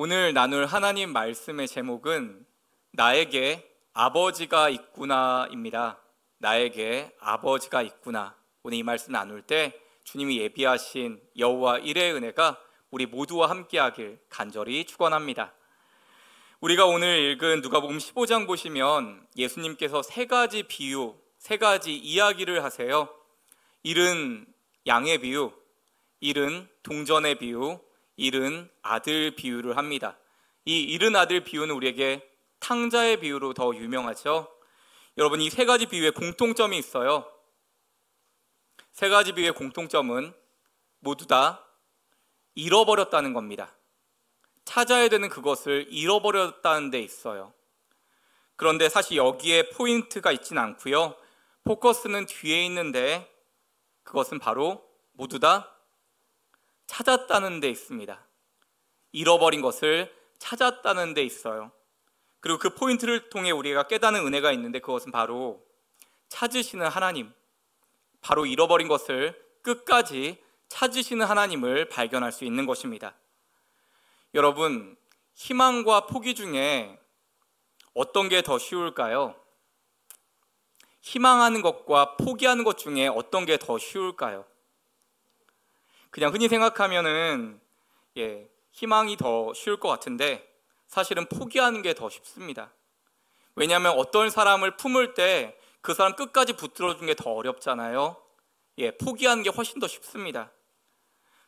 오늘 나눌 하나님 말씀의 제목은 나에게 아버지가 있구나입니다. 나에게 아버지가 있구나. 오늘 이 말씀 나눌 때 주님이 예비하신 여호와 일의 은혜가 우리 모두와 함께하길 간절히 축원합니다. 우리가 오늘 읽은 누가복음 15장 보시면 예수님께서 세 가지 비유, 세 가지 이야기를 하세요. 잃은 양의 비유, 잃은 동전의 비유, 잃은 아들 비유를 합니다. 이 잃은 아들 비유는 우리에게 탕자의 비유로 더 유명하죠. 여러분, 이 세 가지 비유에 공통점이 있어요. 세 가지 비유의 공통점은 모두 다 잃어버렸다는 겁니다. 찾아야 되는 그것을 잃어버렸다는 데 있어요. 그런데 사실 여기에 포인트가 있진 않고요. 포커스는 뒤에 있는데 그것은 바로 모두 다 찾았다는 데 있습니다. 잃어버린 것을 찾았다는 데 있어요. 그리고 그 포인트를 통해 우리가 깨닫는 은혜가 있는데 그것은 바로 찾으시는 하나님, 바로 잃어버린 것을 끝까지 찾으시는 하나님을 발견할 수 있는 것입니다. 여러분, 희망과 포기 중에 어떤 게 더 쉬울까요? 희망하는 것과 포기하는 것 중에 어떤 게 더 쉬울까요? 그냥 흔히 생각하면은 희망이 더 쉬울 것 같은데 사실은 포기하는 게 더 쉽습니다. 왜냐하면 어떤 사람을 품을 때 그 사람 끝까지 붙들어주는 게 더 어렵잖아요. 포기하는 게 훨씬 더 쉽습니다.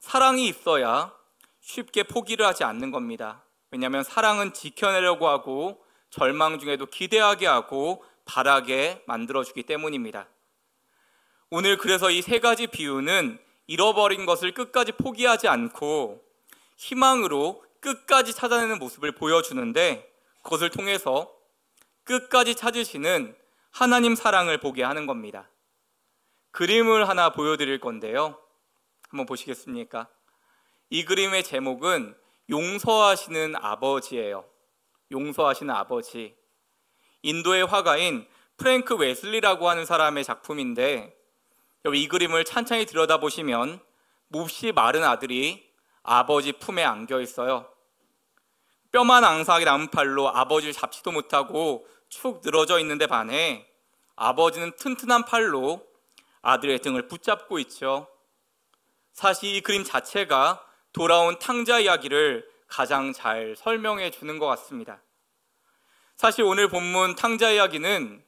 사랑이 있어야 쉽게 포기를 하지 않는 겁니다. 왜냐하면 사랑은 지켜내려고 하고 절망 중에도 기대하게 하고 바라게 만들어주기 때문입니다. 오늘 그래서 이 세 가지 비유는 잃어버린 것을 끝까지 포기하지 않고 희망으로 끝까지 찾아내는 모습을 보여주는데 그것을 통해서 끝까지 찾으시는 하나님 사랑을 보게 하는 겁니다. 그림을 하나 보여드릴 건데요. 한번 보시겠습니까? 이 그림의 제목은 용서하시는 아버지예요. 용서하시는 아버지. 인도의 화가인 프랭크 웨슬리라고 하는 사람의 작품인데 이 그림을 찬찬히 들여다보시면 몹시 마른 아들이 아버지 품에 안겨 있어요. 뼈만 앙상하게 남은 팔로 아버지를 잡지도 못하고 축 늘어져 있는데 반해 아버지는 튼튼한 팔로 아들의 등을 붙잡고 있죠. 사실 이 그림 자체가 돌아온 탕자 이야기를 가장 잘 설명해 주는 것 같습니다. 사실 오늘 본문 탕자 이야기는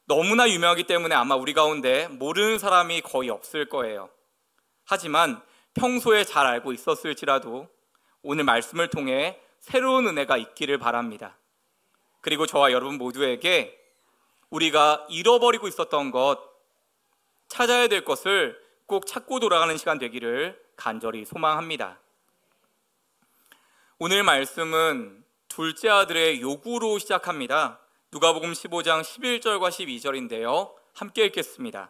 너무나 유명하기 때문에 아마 우리 가운데 모르는 사람이 거의 없을 거예요. 하지만 평소에 잘 알고 있었을지라도 오늘 말씀을 통해 새로운 은혜가 있기를 바랍니다. 그리고 저와 여러분 모두에게 우리가 잃어버리고 있었던 것, 찾아야 될 것을 꼭 찾고 돌아가는 시간 되기를 간절히 소망합니다. 오늘 말씀은 둘째 아들의 요구로 시작합니다. 누가복음 15장 11절과 12절인데요. 함께 읽겠습니다.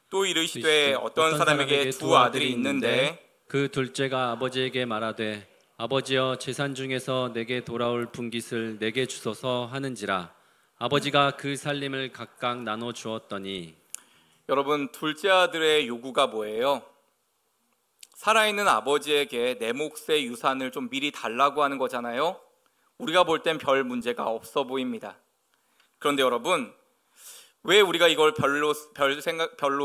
또 이르시되 어떤 사람에게 두 아들이 있는데 그 둘째가 아버지에게 말하되 아버지여 재산 중에서 내게 돌아올 분깃을 내게 주소서 하는지라. 아버지가 그 살림을 각각 나눠 주었더니. 여러분, 둘째 아들의 요구가 뭐예요? 살아있는 아버지에게 내 몫의 유산을 좀 미리 달라고 하는 거잖아요. 우리가 볼 땐 별 문제가 없어 보입니다. 그런데 여러분, 왜 우리가 이걸 별로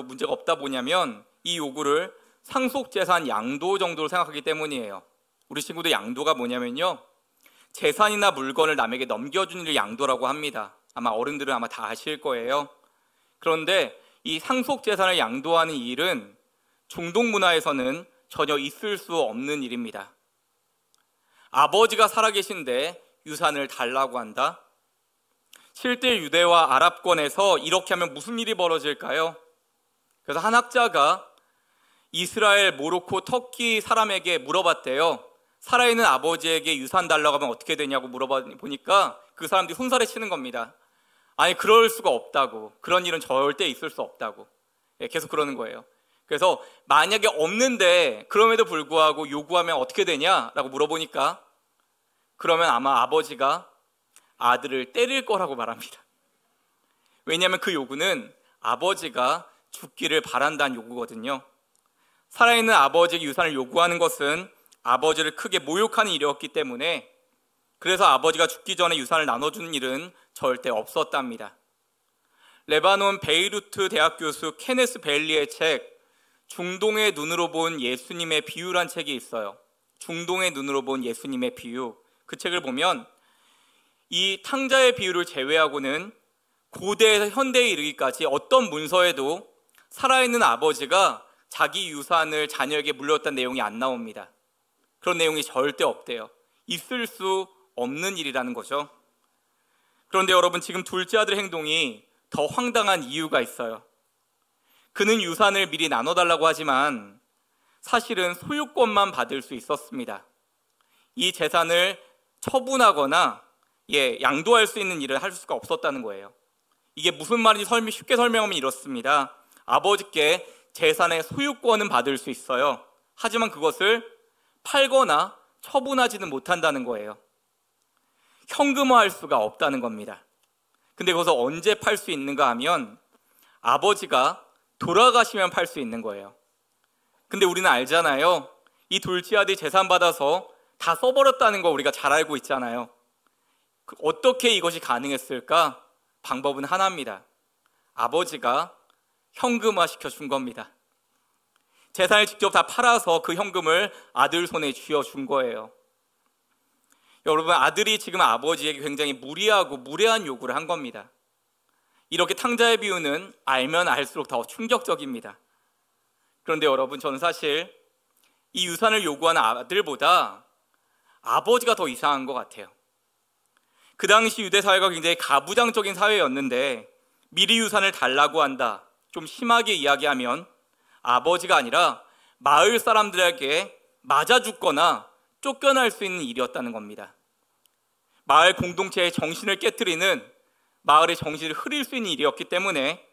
문제가 없다 보냐면 이 요구를 상속재산 양도 정도로 생각하기 때문이에요. 우리 친구들 양도가 뭐냐면요, 재산이나 물건을 남에게 넘겨주는 일을 양도라고 합니다. 아마 어른들은 아마 다 아실 거예요. 그런데 이 상속재산을 양도하는 일은 중동 문화에서는 전혀 있을 수 없는 일입니다. 아버지가 살아계신데 유산을 달라고 한다? 실제 유대와 아랍권에서 이렇게 하면 무슨 일이 벌어질까요? 그래서 한 학자가 이스라엘, 모로코, 터키 사람에게 물어봤대요. 살아있는 아버지에게 유산 달라고 하면 어떻게 되냐고 물어보니까 그 사람들이 손살에 치는 겁니다. 아니, 그럴 수가 없다고. 그런 일은 절대 있을 수 없다고. 계속 그러는 거예요. 그래서 만약에 없는데 그럼에도 불구하고 요구하면 어떻게 되냐라고 물어보니까 그러면 아마 아버지가 아들을 때릴 거라고 말합니다. 왜냐하면 그 요구는 아버지가 죽기를 바란다는 요구거든요. 살아있는 아버지에게 유산을 요구하는 것은 아버지를 크게 모욕하는 일이었기 때문에 그래서 아버지가 죽기 전에 유산을 나눠주는 일은 절대 없었답니다. 레바논 베이루트 대학 교수 케네스 베일리의 책 중동의 눈으로 본 예수님의 비유란 책이 있어요. 중동의 눈으로 본 예수님의 비유. 그 책을 보면 이 탕자의 비유를 제외하고는 고대에서 현대에 이르기까지 어떤 문서에도 살아있는 아버지가 자기 유산을 자녀에게 물렸다는 내용이 안 나옵니다. 그런 내용이 절대 없대요. 있을 수 없는 일이라는 거죠. 그런데 여러분, 지금 둘째 아들의 행동이 더 황당한 이유가 있어요. 그는 유산을 미리 나눠달라고 하지만 사실은 소유권만 받을 수 있었습니다. 이 재산을 처분하거나 양도할 수 있는 일을 할 수가 없었다는 거예요. 이게 무슨 말인지 쉽게 설명하면 이렇습니다. 아버지께 재산의 소유권은 받을 수 있어요. 하지만 그것을 팔거나 처분하지는 못한다는 거예요. 현금화할 수가 없다는 겁니다. 근데 그것을 언제 팔 수 있는가 하면 아버지가 돌아가시면 팔 수 있는 거예요. 근데 우리는 알잖아요. 이 둘째 아들이 재산 받아서 다 써버렸다는 거 우리가 잘 알고 있잖아요. 어떻게 이것이 가능했을까? 방법은 하나입니다. 아버지가 현금화 시켜준 겁니다. 재산을 직접 다 팔아서 그 현금을 아들 손에 쥐어준 거예요. 여러분, 아들이 지금 아버지에게 굉장히 무리하고 무례한 요구를 한 겁니다. 이렇게 탕자의 비유는 알면 알수록 더 충격적입니다. 그런데 여러분, 저는 사실 이 유산을 요구하는 아들보다 아버지가 더 이상한 것 같아요. 그 당시 유대 사회가 굉장히 가부장적인 사회였는데 미리 유산을 달라고 한다, 좀 심하게 이야기하면 아버지가 아니라 마을 사람들에게 맞아 죽거나 쫓겨날 수 있는 일이었다는 겁니다. 마을 공동체의 정신을 깨트리는, 마을의 정신을 흐릴 수 있는 일이었기 때문에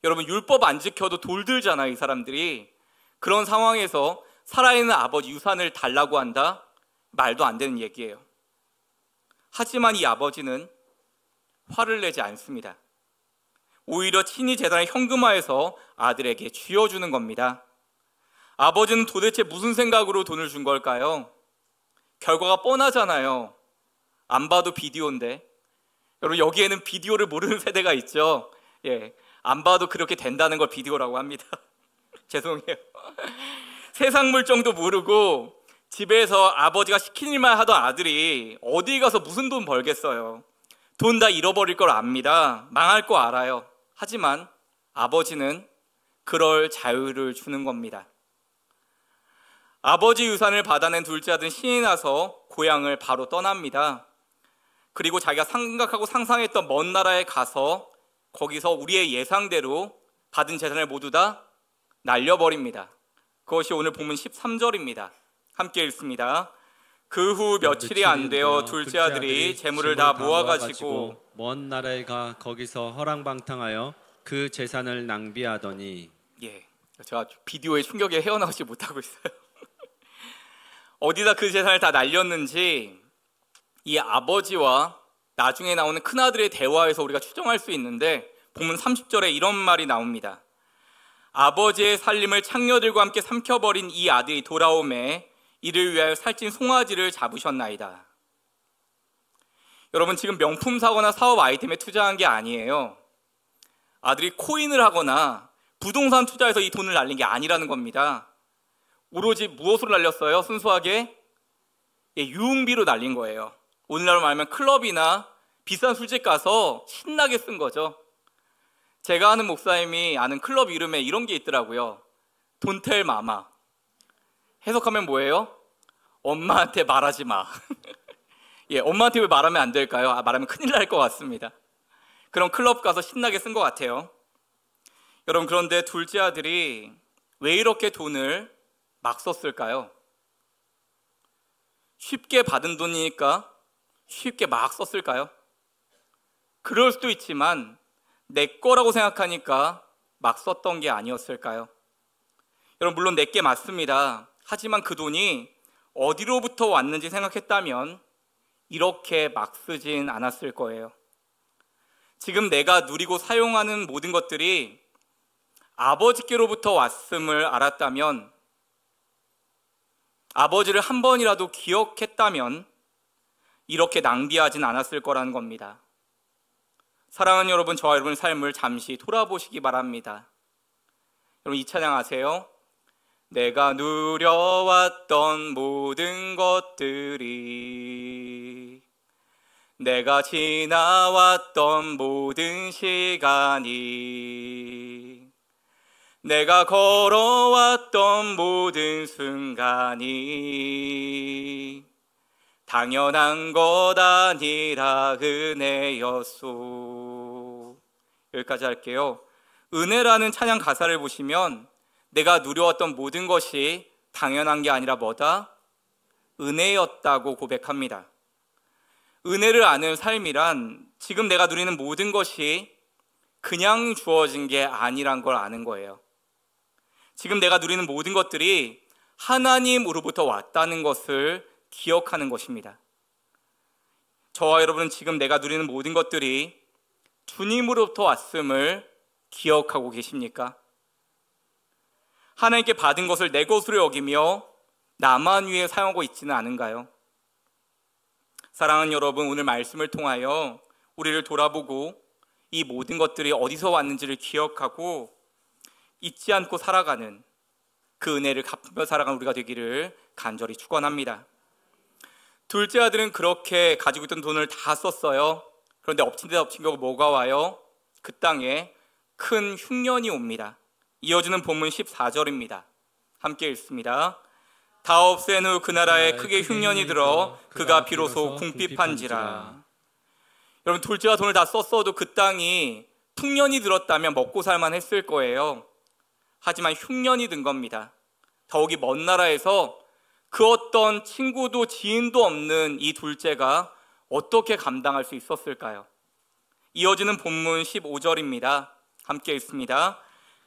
여러분, 율법 안 지켜도 돌들잖아요, 이 사람들이. 그런 상황에서 살아있는 아버지 유산을 달라고 한다? 말도 안 되는 얘기예요. 하지만 이 아버지는 화를 내지 않습니다. 오히려 친히 재산을 현금화해서 아들에게 쥐어주는 겁니다. 아버지는 도대체 무슨 생각으로 돈을 준 걸까요? 결과가 뻔하잖아요. 안 봐도 비디오인데. 여러분, 여기에는 비디오를 모르는 세대가 있죠. 안 봐도 그렇게 된다는 걸 비디오라고 합니다. 죄송해요. 세상 물정도 모르고 집에서 아버지가 시킨 일만 하던 아들이 어디 가서 무슨 돈 벌겠어요. 돈 다 잃어버릴 걸 압니다. 망할 거 알아요. 하지만 아버지는 그럴 자유를 주는 겁니다. 아버지 유산을 받아낸 둘째 아들은 신이 나서 고향을 바로 떠납니다. 그리고 자기가 생각하고 상상했던 먼 나라에 가서 거기서 우리의 예상대로 받은 재산을 모두 다 날려버립니다. 그것이 오늘 본문 13절입니다. 함께 읽습니다. 그 후 며칠이 안 되어 둘째 아들이 재물을 다 모아가지고 먼 나라에 가 거기서 허랑방탕하여 그 재산을 낭비하더니. 제가 비디오에 충격에 헤어나오지 못하고 있어요. 어디다 그 재산을 다 날렸는지 이 아버지와 나중에 나오는 큰아들의 대화에서 우리가 추정할 수 있는데, 본문 30절에 이런 말이 나옵니다. 아버지의 살림을 창녀들과 함께 삼켜버린 이 아들이 돌아오매 이를 위하여 살찐 송아지를 잡으셨나이다. 여러분, 지금 명품 사거나 사업 아이템에 투자한 게 아니에요. 아들이 코인을 하거나 부동산 투자해서 이 돈을 날린 게 아니라는 겁니다. 오로지 무엇으로 날렸어요? 순수하게 유흥비로 날린 거예요. 오늘날로 말하면 클럽이나 비싼 술집 가서 신나게 쓴 거죠. 제가 아는 목사님이 아는 클럽 이름에 이런 게 있더라고요. 돈텔 마마. 해석하면 뭐예요? 엄마한테 말하지 마. 엄마한테 왜 말하면 안 될까요? 말하면 큰일 날 것 같습니다. 그런 클럽 가서 신나게 쓴 것 같아요. 여러분, 그런데 둘째 아들이 왜 이렇게 돈을 막 썼을까요? 쉽게 받은 돈이니까 쉽게 막 썼을까요? 그럴 수도 있지만 내 거라고 생각하니까 막 썼던 게 아니었을까요? 여러분, 물론 내 게 맞습니다. 하지만 그 돈이 어디로부터 왔는지 생각했다면 이렇게 막 쓰진 않았을 거예요. 지금 내가 누리고 사용하는 모든 것들이 아버지께로부터 왔음을 알았다면 아버지를 한 번이라도 기억했다면 이렇게 낭비하진 않았을 거라는 겁니다. 사랑하는 여러분, 저와 여러분의 삶을 잠시 돌아보시기 바랍니다. 여러분, 이 찬양 아세요? 내가 누려왔던 모든 것들이, 내가 지나왔던 모든 시간이, 내가 걸어왔던 모든 순간이 당연한 것 아니라 은혜였소. 여기까지 할게요. 은혜라는 찬양 가사를 보시면 내가 누려왔던 모든 것이 당연한 게 아니라 뭐다? 은혜였다고 고백합니다. 은혜를 아는 삶이란 지금 내가 누리는 모든 것이 그냥 주어진 게 아니란 걸 아는 거예요. 지금 내가 누리는 모든 것들이 하나님으로부터 왔다는 것을 기억하는 것입니다. 저와 여러분은 지금 내가 누리는 모든 것들이 주님으로부터 왔음을 기억하고 계십니까? 하나님께 받은 것을 내 것으로 여기며 나만 위해 사용하고 있지는 않은가요? 사랑하는 여러분, 오늘 말씀을 통하여 우리를 돌아보고 이 모든 것들이 어디서 왔는지를 기억하고 잊지 않고 살아가는 그 은혜를 갚으며 살아가는 우리가 되기를 간절히 축원합니다. 둘째 아들은 그렇게 가지고 있던 돈을 다 썼어요. 그런데 엎친 데 엎친 거 뭐가 와요? 그 땅에 큰 흉년이 옵니다. 이어지는 본문 14절입니다. 함께 읽습니다. 다 없앤 후 그 나라에 크게 흉년이 들어 그가 비로소 궁핍한지라. 여러분, 둘째가 돈을 다 썼어도 그 땅이 풍년이 들었다면 먹고 살만 했을 거예요. 하지만 흉년이 든 겁니다. 더욱이 먼 나라에서 그 어떤 친구도 지인도 없는 이 둘째가 어떻게 감당할 수 있었을까요? 이어지는 본문 15절입니다. 함께 읽습니다.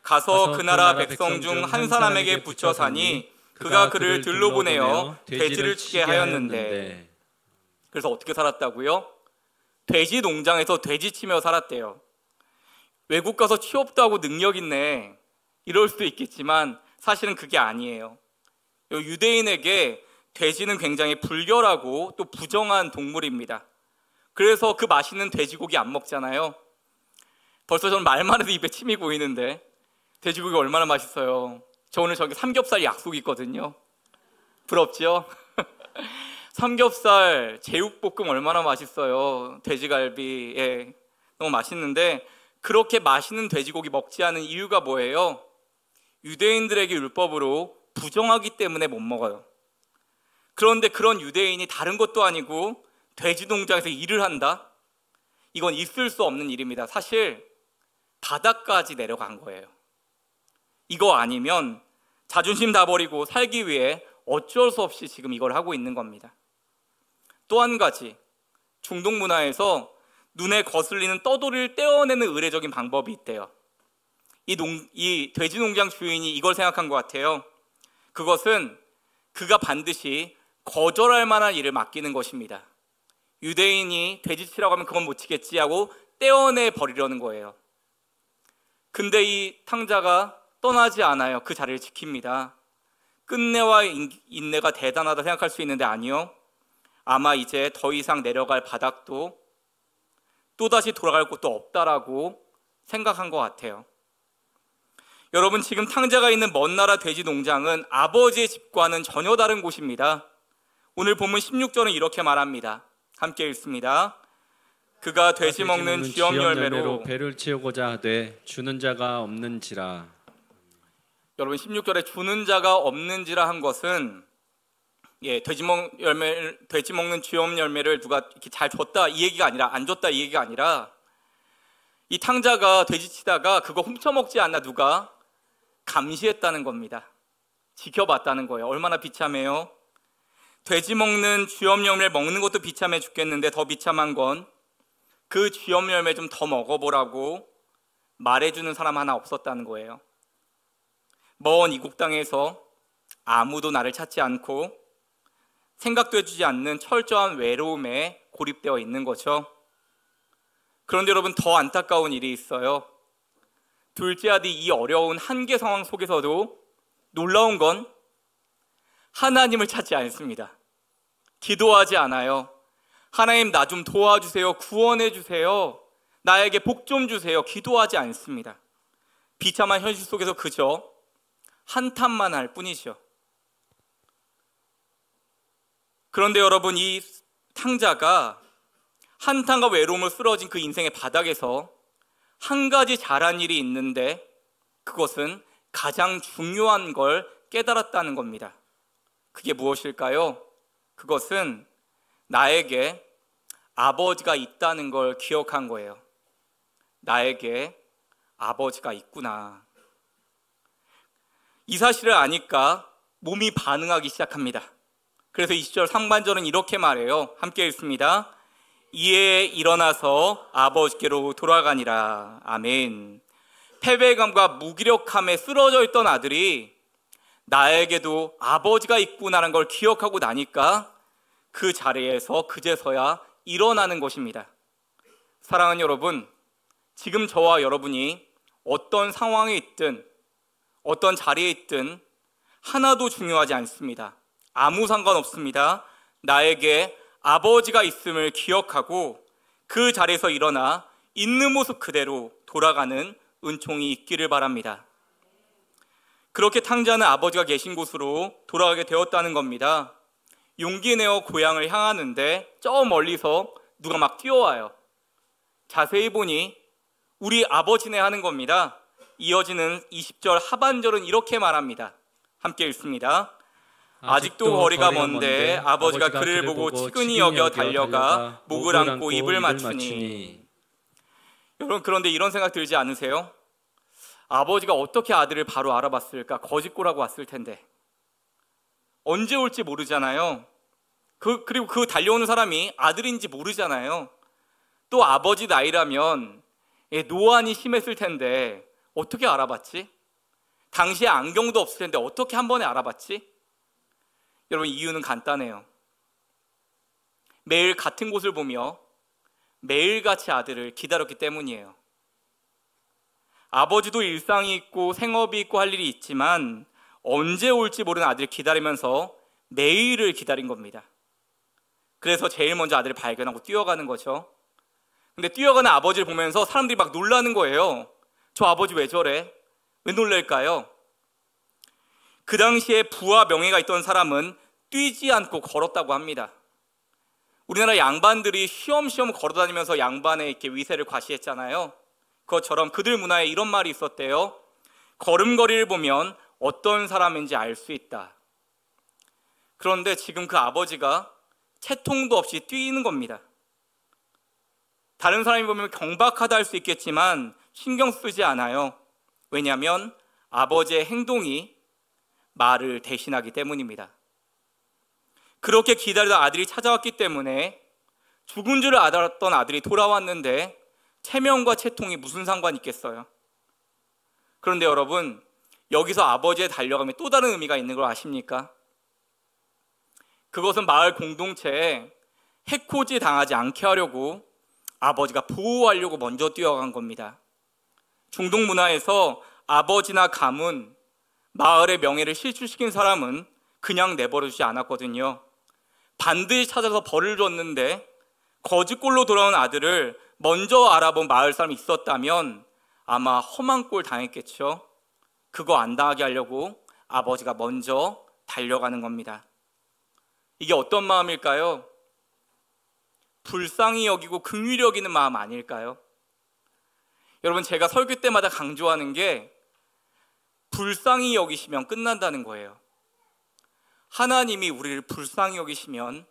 가서 그 나라 백성 중 한 사람에게 붙여 사니 그가 그를 들로 보내어 돼지를 치게 하였는데. 그래서 어떻게 살았다고요? 돼지 농장에서 돼지 치며 살았대요. 외국 가서 취업도 하고 능력 있네, 이럴 수도 있겠지만 사실은 그게 아니에요. 유대인에게 돼지는 굉장히 불결하고 또 부정한 동물입니다. 그래서 그 맛있는 돼지고기 안 먹잖아요. 벌써 저는 말만 해도 입에 침이 고이는데 돼지고기 얼마나 맛있어요. 저 오늘 저기 삼겹살 약속 있거든요. 부럽죠? 삼겹살, 제육볶음 얼마나 맛있어요. 돼지갈비, 예, 너무 맛있는데 그렇게 맛있는 돼지고기 먹지 않은 이유가 뭐예요? 유대인들에게 율법으로 부정하기 때문에 못 먹어요. 그런데 그런 유대인이 다른 것도 아니고 돼지 농장에서 일을 한다? 이건 있을 수 없는 일입니다. 사실 바다까지 내려간 거예요. 이거 아니면 자존심 다 버리고 살기 위해 어쩔 수 없이 지금 이걸 하고 있는 겁니다. 또 한 가지, 중동 문화에서 눈에 거슬리는 떠돌이를 떼어내는 의례적인 방법이 있대요. 이 돼지 농장 주인이 이걸 생각한 것 같아요. 그것은 그가 반드시 거절할 만한 일을 맡기는 것입니다. 유대인이 돼지 치라고 하면 그건 못 치겠지 하고 떼어내 버리려는 거예요. 근데 이 탕자가 떠나지 않아요. 그 자리를 지킵니다. 끝내와 인내가 대단하다 생각할 수 있는데 아니요. 아마 이제 더 이상 내려갈 바닥도 또다시 돌아갈 곳도 없다라고 생각한 것 같아요. 여러분, 지금 탕자가 있는 먼 나라 돼지 농장은 아버지의 집과는 전혀 다른 곳입니다. 오늘 본문 16절은 이렇게 말합니다. 함께 읽습니다. 그가 돼지 먹는 쥐엄 열매로 배를 채우고자 하되 주는 자가 없는지라. 여러분, 16절에 주는 자가 없는지라 한 것은 돼지 먹는 쥐엄 열매를 누가 이렇게 잘 줬다 이 얘기가 아니라, 안 줬다 이 얘기가 아니라, 이 탕자가 돼지 치다가 그거 훔쳐먹지 않나 누가 감시했다는 겁니다. 지켜봤다는 거예요. 얼마나 비참해요. 돼지 먹는 쥐엄 열매를 먹는 것도 비참해 죽겠는데 더 비참한 건 그 쥐엄 열매 좀 더 먹어보라고 말해주는 사람 하나 없었다는 거예요. 먼 이국 땅에서 아무도 나를 찾지 않고 생각도 해주지 않는 철저한 외로움에 고립되어 있는 거죠. 그런데 여러분, 더 안타까운 일이 있어요. 둘째 아들이 이 어려운 한계 상황 속에서도 놀라운 건 하나님을 찾지 않습니다. 기도하지 않아요. 하나님 나 좀 도와주세요. 구원해 주세요. 나에게 복 좀 주세요. 기도하지 않습니다. 비참한 현실 속에서 그저 한탄만 할 뿐이죠. 그런데 여러분, 이 탕자가 한탄과 외로움을 쓰러진 그 인생의 바닥에서 한 가지 잘한 일이 있는데 그것은 가장 중요한 걸 깨달았다는 겁니다. 그게 무엇일까요? 그것은 나에게 아버지가 있다는 걸 기억한 거예요. 나에게 아버지가 있구나. 이 사실을 아니까 몸이 반응하기 시작합니다. 그래서 20절 상반절은 이렇게 말해요. 함께 읽습니다. 이에 일어나서 아버지께로 돌아가니라. 아멘. 패배감과 무기력함에 쓰러져 있던 아들이 나에게도 아버지가 있구나라는 걸 기억하고 나니까 그 자리에서 그제서야 일어나는 것입니다. 사랑하는 여러분, 지금 저와 여러분이 어떤 상황에 있든 어떤 자리에 있든 하나도 중요하지 않습니다. 아무 상관없습니다. 나에게 아버지가 있음을 기억하고 그 자리에서 일어나 있는 모습 그대로 돌아가는 은총이 있기를 바랍니다. 그렇게 탕자는 아버지가 계신 곳으로 돌아가게 되었다는 겁니다. 용기 내어 고향을 향하는데 저 멀리서 누가 막 뛰어와요. 자세히 보니 우리 아버지네 하는 겁니다. 이어지는 20절 하반절은 이렇게 말합니다. 함께 읽습니다. 아직도 거리가 먼데 아버지가 그를 보고 치근히 여겨 달려가 목을 안고 입을 맞추니. 여러분, 그런데 이런 생각 들지 않으세요? 아버지가 어떻게 아들을 바로 알아봤을까? 거짓골하고 왔을 텐데 언제 올지 모르잖아요. 그리고 그 달려오는 사람이 아들인지 모르잖아요. 또 아버지 나이라면 노안이 심했을 텐데 어떻게 알아봤지? 당시에 안경도 없을 텐데 어떻게 한 번에 알아봤지? 여러분, 이유는 간단해요. 매일 같은 곳을 보며 매일같이 아들을 기다렸기 때문이에요. 아버지도 일상이 있고 생업이 있고 할 일이 있지만 언제 올지 모르는 아들을 기다리면서 매일을 기다린 겁니다. 그래서 제일 먼저 아들을 발견하고 뛰어가는 거죠. 근데 뛰어가는 아버지를 보면서 사람들이 막 놀라는 거예요. 저 아버지 왜 저래? 왜 놀랄까요? 그 당시에 부와 명예가 있던 사람은 뛰지 않고 걸었다고 합니다. 우리나라 양반들이 쉬엄쉬엄 걸어다니면서 양반의 이렇게 위세를 과시했잖아요. 그것처럼 그들 문화에 이런 말이 있었대요. 걸음걸이를 보면 어떤 사람인지 알 수 있다. 그런데 지금 그 아버지가 채통도 없이 뛰는 겁니다. 다른 사람이 보면 경박하다 할 수 있겠지만 신경 쓰지 않아요. 왜냐하면 아버지의 행동이 말을 대신하기 때문입니다. 그렇게 기다리던 아들이 찾아왔기 때문에 죽은 줄 알았던 아들이 돌아왔는데 체면과 채통이 무슨 상관이 있겠어요? 그런데 여러분, 여기서 아버지의 달려감에 또 다른 의미가 있는 걸 아십니까? 그것은 마을 공동체에 해코지 당하지 않게 하려고 아버지가 보호하려고 먼저 뛰어간 겁니다. 중동 문화에서 아버지나 가문, 마을의 명예를 실추시킨 사람은 그냥 내버려두지 않았거든요. 반드시 찾아서 벌을 줬는데 거짓골로 돌아온 아들을 먼저 알아본 마을 사람이 있었다면 아마 험한 꼴 당했겠죠. 그거 안 당하게 하려고 아버지가 먼저 달려가는 겁니다. 이게 어떤 마음일까요? 불쌍히 여기고 긍휼히 여기는 마음 아닐까요? 여러분, 제가 설교 때마다 강조하는 게 불쌍히 여기시면 끝난다는 거예요. 하나님이 우리를 불쌍히 여기시면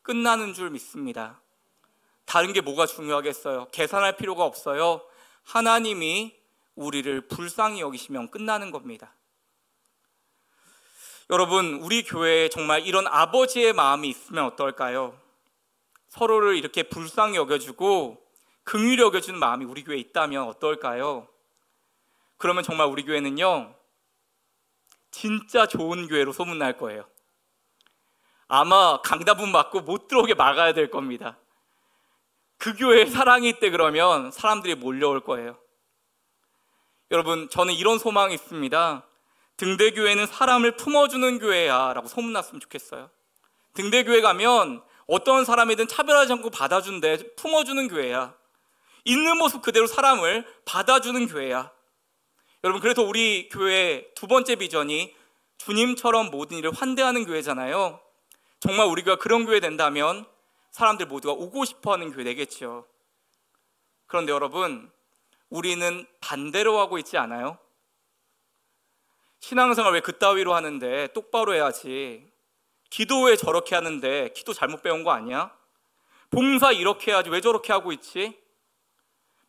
끝나는 줄 믿습니다. 다른 게 뭐가 중요하겠어요? 계산할 필요가 없어요. 하나님이 우리를 불쌍히 여기시면 끝나는 겁니다. 여러분, 우리 교회에 정말 이런 아버지의 마음이 있으면 어떨까요? 서로를 이렇게 불쌍히 여겨주고 긍휼히 여겨주는 마음이 우리 교회에 있다면 어떨까요? 그러면 정말 우리 교회는요, 진짜 좋은 교회로 소문날 거예요. 아마 강다분 맞고 못 들어오게 막아야 될 겁니다. 그 교회에 사랑이 있대 그러면 사람들이 몰려올 거예요. 여러분, 저는 이런 소망이 있습니다. 등대교회는 사람을 품어주는 교회야 라고 소문났으면 좋겠어요. 등대교회 가면 어떤 사람이든 차별하지 않고 받아준대, 품어주는 교회야. 있는 모습 그대로 사람을 받아주는 교회야. 여러분, 그래서 우리 교회 두 번째 비전이 주님처럼 모든 일을 환대하는 교회잖아요. 정말 우리 교회가 그런 교회 된다면 사람들 모두가 오고 싶어하는 교회 되겠죠. 그런데 여러분, 우리는 반대로 하고 있지 않아요? 신앙생활 왜 그따위로 하는데 똑바로 해야지. 기도 왜 저렇게 하는데 기도 잘못 배운 거 아니야? 봉사 이렇게 해야지 왜 저렇게 하고 있지?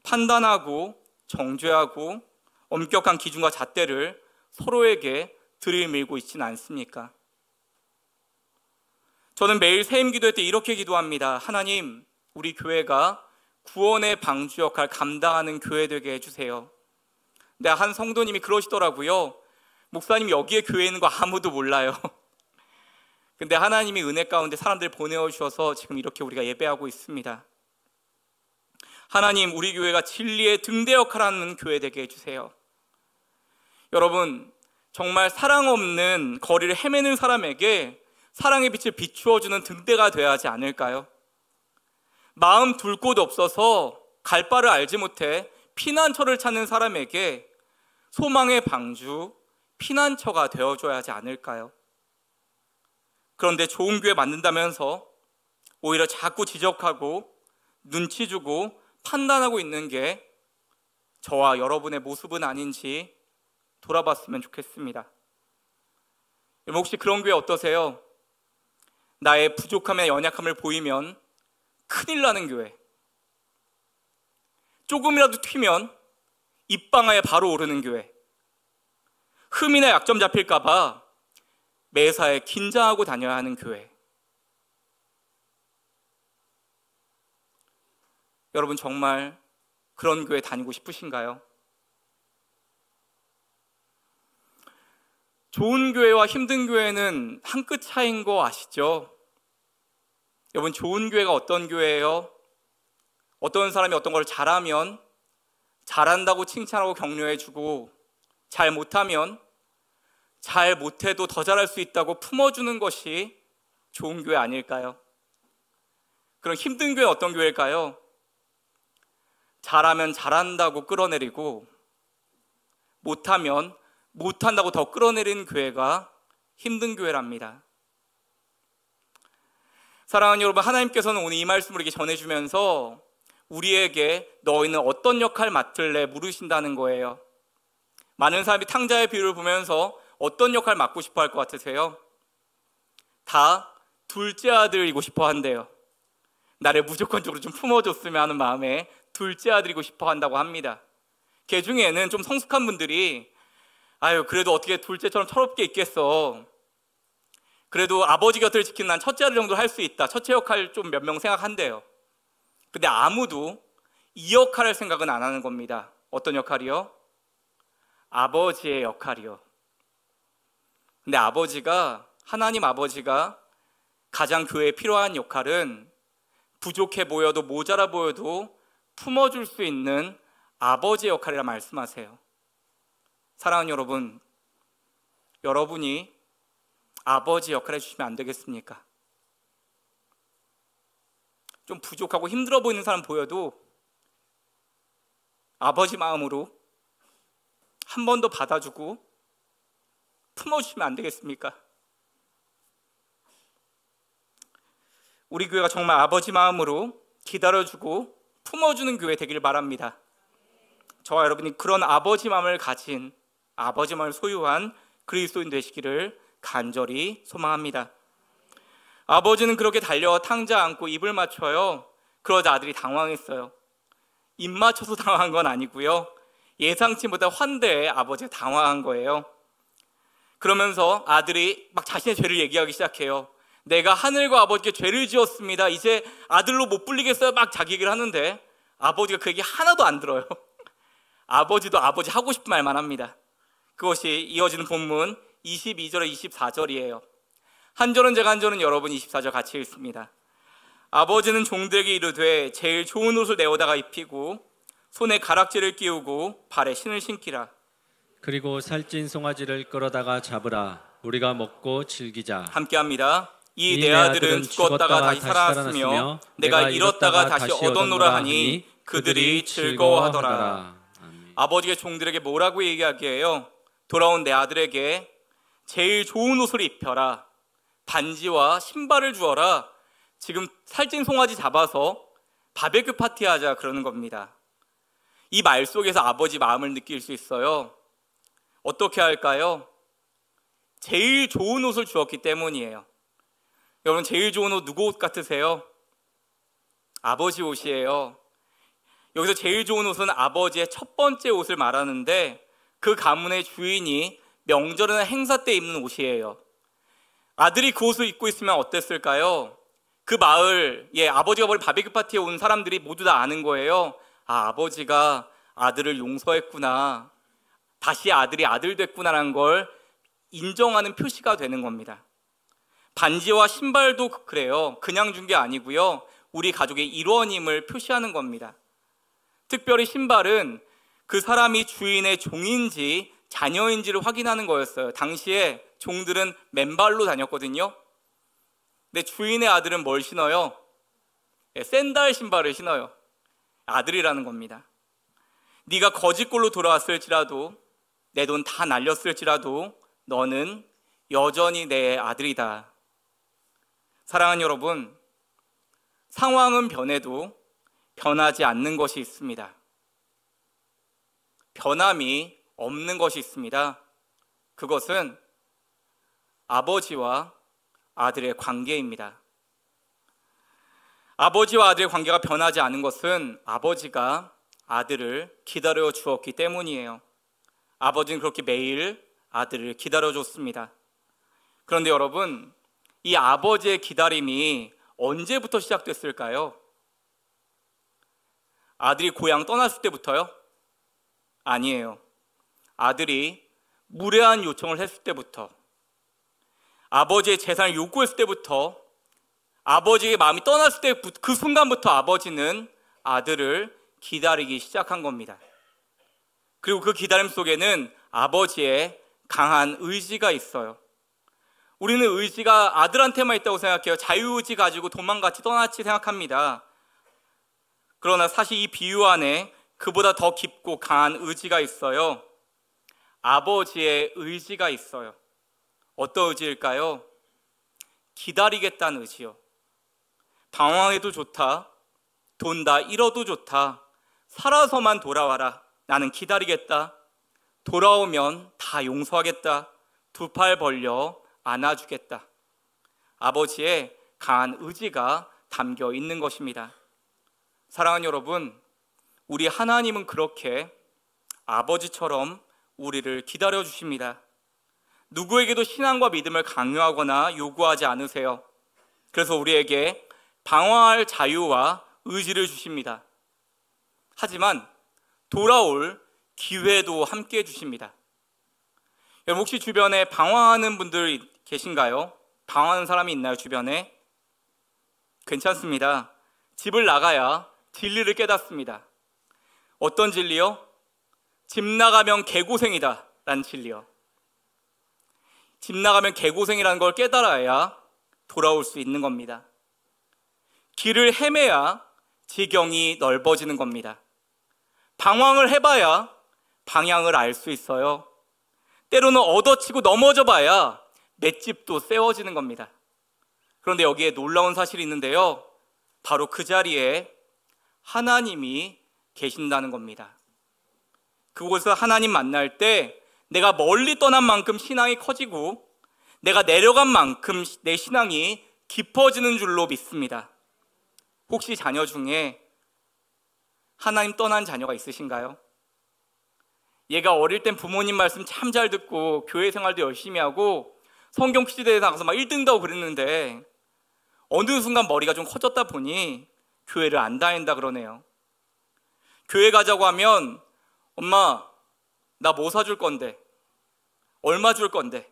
판단하고 정죄하고 엄격한 기준과 잣대를 서로에게 들이밀고 있지는 않습니까? 저는 매일 새임 기도회 때 이렇게 기도합니다. 하나님, 우리 교회가 구원의 방주 역할 감당하는 교회 되게 해주세요. 근데 한 성도님이 그러시더라고요. 목사님, 여기에 교회 있는 거 아무도 몰라요. 근데 하나님이 은혜 가운데 사람들 보내주셔서 지금 이렇게 우리가 예배하고 있습니다. 하나님, 우리 교회가 진리의 등대 역할을 하는 교회 되게 해주세요. 여러분, 정말 사랑 없는 거리를 헤매는 사람에게 사랑의 빛을 비추어주는 등대가 되어야 하지 않을까요? 마음 둘 곳 없어서 갈 바를 알지 못해 피난처를 찾는 사람에게 소망의 방주, 피난처가 되어줘야 하지 않을까요? 그런데 좋은 교회 만든다면서 오히려 자꾸 지적하고 눈치 주고 판단하고 있는 게 저와 여러분의 모습은 아닌지 돌아봤으면 좋겠습니다. 여러분, 혹시 그런 교회 어떠세요? 나의 부족함이나 연약함을 보이면 큰일 나는 교회. 조금이라도 튀면 입방아에 바로 오르는 교회. 흠이나 약점 잡힐까 봐 매사에 긴장하고 다녀야 하는 교회. 여러분, 정말 그런 교회 다니고 싶으신가요? 좋은 교회와 힘든 교회는 한 끗 차이인 거 아시죠? 여러분, 좋은 교회가 어떤 교회예요? 어떤 사람이 어떤 걸 잘하면 잘한다고 칭찬하고 격려해주고, 잘 못하면 잘 못해도 더 잘할 수 있다고 품어주는 것이 좋은 교회 아닐까요? 그럼 힘든 교회는 어떤 교회일까요? 잘하면 잘한다고 끌어내리고, 못하면 못한다고 더 끌어내리는 교회가 힘든 교회랍니다. 사랑하는 여러분, 하나님께서는 오늘 이 말씀을 이렇게 전해주면서 우리에게 너희는 어떤 역할 맡을래 물으신다는 거예요. 많은 사람이 탕자의 비유를 보면서 어떤 역할 맡고 싶어 할 것 같으세요? 다 둘째 아들이고 싶어 한대요. 나를 무조건적으로 좀 품어줬으면 하는 마음에 둘째 아들이고 싶어 한다고 합니다. 그 중에는 좀 성숙한 분들이 아유, 그래도 어떻게 둘째처럼 철없게 있겠어. 그래도 아버지 곁을 지키는 난 첫째 아들 정도 할 수 있다. 첫째 역할 좀 몇 명 생각한대요. 근데 아무도 이 역할을 생각은 안 하는 겁니다. 어떤 역할이요? 아버지의 역할이요. 근데 하나님 아버지가 가장 교회에 필요한 역할은 부족해 보여도 모자라 보여도 품어줄 수 있는 아버지의 역할이라 말씀하세요. 사랑하는 여러분, 여러분이 아버지 역할을 해주시면 안 되겠습니까? 좀 부족하고 힘들어 보이는 사람 보여도 아버지 마음으로 한 번 더 받아주고 품어주시면 안 되겠습니까? 우리 교회가 정말 아버지 마음으로 기다려주고 품어주는 교회 되길 바랍니다. 저와 여러분이 그런 아버지 마음을 가진, 아버지 마음을 소유한 그리스도인 되시기를 간절히 소망합니다. 아버지는 그렇게 달려 탕자 안고 입을 맞춰요. 그러자 아들이 당황했어요. 입 맞춰서 당황한 건 아니고요, 예상치 못한 환대에 아버지가 당황한 거예요. 그러면서 아들이 막 자신의 죄를 얘기하기 시작해요. 내가 하늘과 아버지께 죄를 지었습니다. 이제 아들로 못 불리겠어요. 막 자기 얘기를 하는데 아버지가 그 얘기 하나도 안 들어요. 아버지도 아버지 하고 싶은 말만 합니다. 그것이 이어지는 본문 22절에 24절이에요. 한 절은 제가, 한 절은 여러분, 24절 같이 읽습니다. 아버지는 종들에게 이르되 제일 좋은 옷을 내어다가 입히고 손에 가락지를 끼우고 발에 신을 신기라. 그리고 살찐 송아지를 끌어다가 잡으라. 우리가 먹고 즐기자. 함께합니다. 이 내 아들은 죽었다가 다시 살아났으며 내가 잃었다가 다시 얻었노라 하니 그들이 즐거워하더라. 아버지의 종들에게 뭐라고 얘기하기에요? 돌아온 내 아들에게 제일 좋은 옷을 입혀라. 반지와 신발을 주어라. 지금 살찐 송아지 잡아서 바베큐 파티하자 그러는 겁니다. 이 말 속에서 아버지 마음을 느낄 수 있어요. 어떻게 할까요? 제일 좋은 옷을 주었기 때문이에요. 여러분, 제일 좋은 옷 누구 옷 같으세요? 아버지 옷이에요. 여기서 제일 좋은 옷은 아버지의 첫 번째 옷을 말하는데 그 가문의 주인이 명절이나 행사 때 입는 옷이에요. 아들이 그 옷을 입고 있으면 어땠을까요? 그 마을, 아버지가 벌인 바베큐 파티에 온 사람들이 모두 다 아는 거예요. 아, 아버지가 아들을 용서했구나. 다시 아들이 아들 됐구나라는 걸 인정하는 표시가 되는 겁니다. 반지와 신발도 그래요. 그냥 준 게 아니고요. 우리 가족의 일원임을 표시하는 겁니다. 특별히 신발은 그 사람이 주인의 종인지 자녀인지를 확인하는 거였어요. 당시에 종들은 맨발로 다녔거든요. 근데 주인의 아들은 뭘 신어요? 샌들 신발을 신어요. 아들이라는 겁니다. 네가 거짓골로 돌아왔을지라도 내 돈 다 날렸을지라도 너는 여전히 내 아들이다. 사랑하는 여러분, 상황은 변해도 변하지 않는 것이 있습니다. 변함이 없는 것이 있습니다. 그것은 아버지와 아들의 관계입니다. 아버지와 아들의 관계가 변하지 않은 것은 아버지가 아들을 기다려 주었기 때문이에요. 아버지는 그렇게 매일 아들을 기다려줬습니다. 그런데 여러분, 이 아버지의 기다림이 언제부터 시작됐을까요? 아들이 고향 떠났을 때부터요? 아니에요. 아들이 무례한 요청을 했을 때부터, 아버지의 재산을 요구했을 때부터, 아버지의 마음이 떠났을 때 그 순간부터 아버지는 아들을 기다리기 시작한 겁니다. 그리고 그 기다림 속에는 아버지의 강한 의지가 있어요. 우리는 의지가 아들한테만 있다고 생각해요. 자유의지 가지고 도망같이 떠났지 생각합니다. 그러나 사실 이 비유 안에 그보다 더 깊고 강한 의지가 있어요. 아버지의 의지가 있어요. 어떤 의지일까요? 기다리겠다는 의지요. 방황해도 좋다. 돈 다 잃어도 좋다. 살아서만 돌아와라. 나는 기다리겠다. 돌아오면 다 용서하겠다. 두 팔 벌려 안아주겠다. 아버지의 강한 의지가 담겨 있는 것입니다. 사랑하는 여러분, 우리 하나님은 그렇게 아버지처럼 우리를 기다려 주십니다. 누구에게도 신앙과 믿음을 강요하거나 요구하지 않으세요. 그래서 우리에게 방황할 자유와 의지를 주십니다. 하지만 돌아올 기회도 함께 해주십니다. 여러분, 혹시 주변에 방황하는 분들 계신가요? 방황하는 사람이 있나요, 주변에? 괜찮습니다. 집을 나가야 진리를 깨닫습니다. 어떤 진리요? 집 나가면 개고생이다 라는 진리요. 집 나가면 개고생이라는 걸 깨달아야 돌아올 수 있는 겁니다. 길을 헤매야 지경이 넓어지는 겁니다. 방황을 해봐야 방향을 알 수 있어요. 때로는 얻어치고 넘어져 봐야 맷집도 세워지는 겁니다. 그런데 여기에 놀라운 사실이 있는데요. 바로 그 자리에 하나님이 계신다는 겁니다. 그곳에서 하나님 만날 때 내가 멀리 떠난 만큼 신앙이 커지고 내가 내려간 만큼 내 신앙이 깊어지는 줄로 믿습니다. 혹시 자녀 중에 하나님 떠난 자녀가 있으신가요? 얘가 어릴 땐 부모님 말씀 참 잘 듣고 교회 생활도 열심히 하고 성경 퀴즈대회 나가서 막 1등도 하고 그랬는데 어느 순간 머리가 좀 커졌다 보니 교회를 안 다닌다 그러네요. 교회 가자고 하면 엄마 나 뭐 사줄 건데, 얼마 줄 건데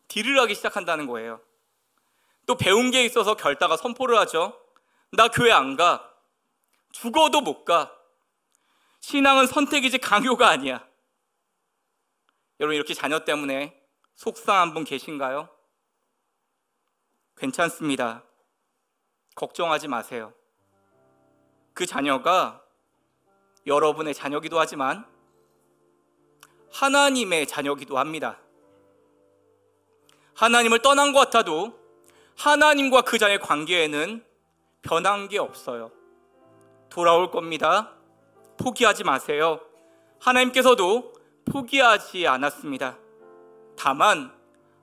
딜을 하기 시작한다는 거예요. 또 배운 게 있어서 결다가 선포를 하죠. 나 교회 안 가. 죽어도 못 가. 신앙은 선택이지 강요가 아니야. 여러분 이렇게 자녀 때문에 속상한 분 계신가요? 괜찮습니다. 걱정하지 마세요. 그 자녀가 여러분의 자녀기도 하지만 하나님의 자녀기도 합니다. 하나님을 떠난 것 같아도 하나님과 그 자녀의 관계에는 변한 게 없어요. 돌아올 겁니다. 포기하지 마세요. 하나님께서도 포기하지 않았습니다. 다만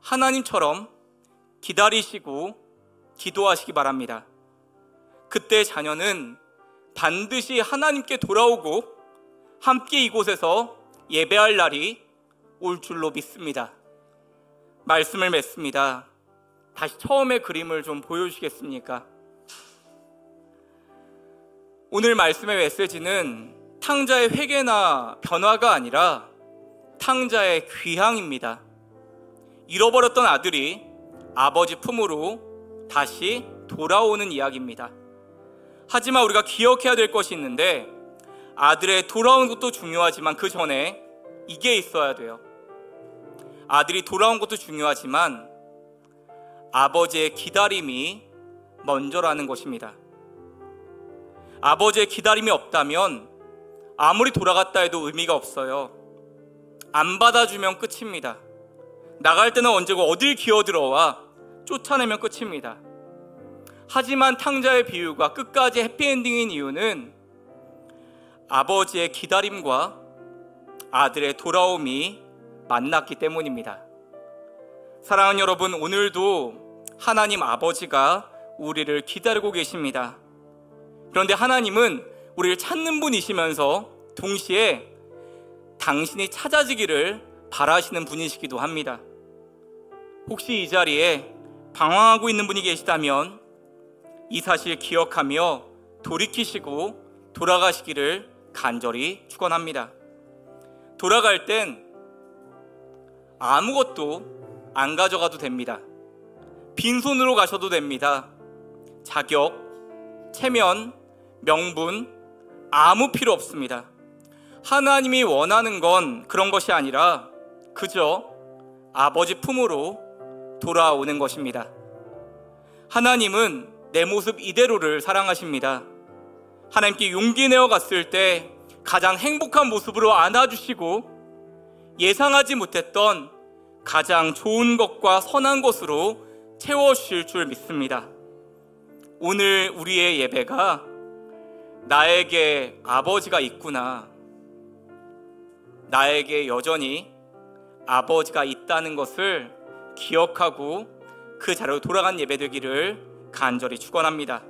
하나님처럼 기다리시고 기도하시기 바랍니다. 그때 자녀는 반드시 하나님께 돌아오고 함께 이곳에서 예배할 날이 올 줄로 믿습니다. 말씀을 맺습니다. 다시 처음의 그림을 좀 보여주시겠습니까? 오늘 말씀의 메시지는 탕자의 회개나 변화가 아니라 탕자의 귀향입니다. 잃어버렸던 아들이 아버지 품으로 다시 돌아오는 이야기입니다. 하지만 우리가 기억해야 될 것이 있는데 아들의 돌아온 것도 중요하지만 그 전에 이게 있어야 돼요. 아들이 돌아온 것도 중요하지만 아버지의 기다림이 먼저라는 것입니다. 아버지의 기다림이 없다면 아무리 돌아갔다 해도 의미가 없어요. 안 받아주면 끝입니다. 나갈 때는 언제고 어딜 기어들어와 쫓아내면 끝입니다. 하지만 탕자의 비유가 끝까지 해피엔딩인 이유는 아버지의 기다림과 아들의 돌아옴이 만났기 때문입니다. 사랑하는 여러분, 오늘도 하나님 아버지가 우리를 기다리고 계십니다. 그런데 하나님은 우리를 찾는 분이시면서 동시에 당신이 찾아지기를 바라시는 분이시기도 합니다. 혹시 이 자리에 방황하고 있는 분이 계시다면 이 사실 기억하며 돌이키시고 돌아가시기를 간절히 축원합니다. 돌아갈 땐 아무것도 안 가져가도 됩니다. 빈손으로 가셔도 됩니다. 자격, 체면, 명분 아무 필요 없습니다. 하나님이 원하는 건 그런 것이 아니라 그저 아버지 품으로 돌아오는 것입니다. 하나님은 내 모습 이대로를 사랑하십니다. 하나님께 용기 내어 갔을 때 가장 행복한 모습으로 안아주시고 예상하지 못했던 가장 좋은 것과 선한 것으로 채워주실 줄 믿습니다. 오늘 우리의 예배가 나에게 아버지가 있구나, 나에게 여전히 아버지가 있다는 것을 기억하고 그 자리로 돌아간 예배 되기를 간절히 축원합니다.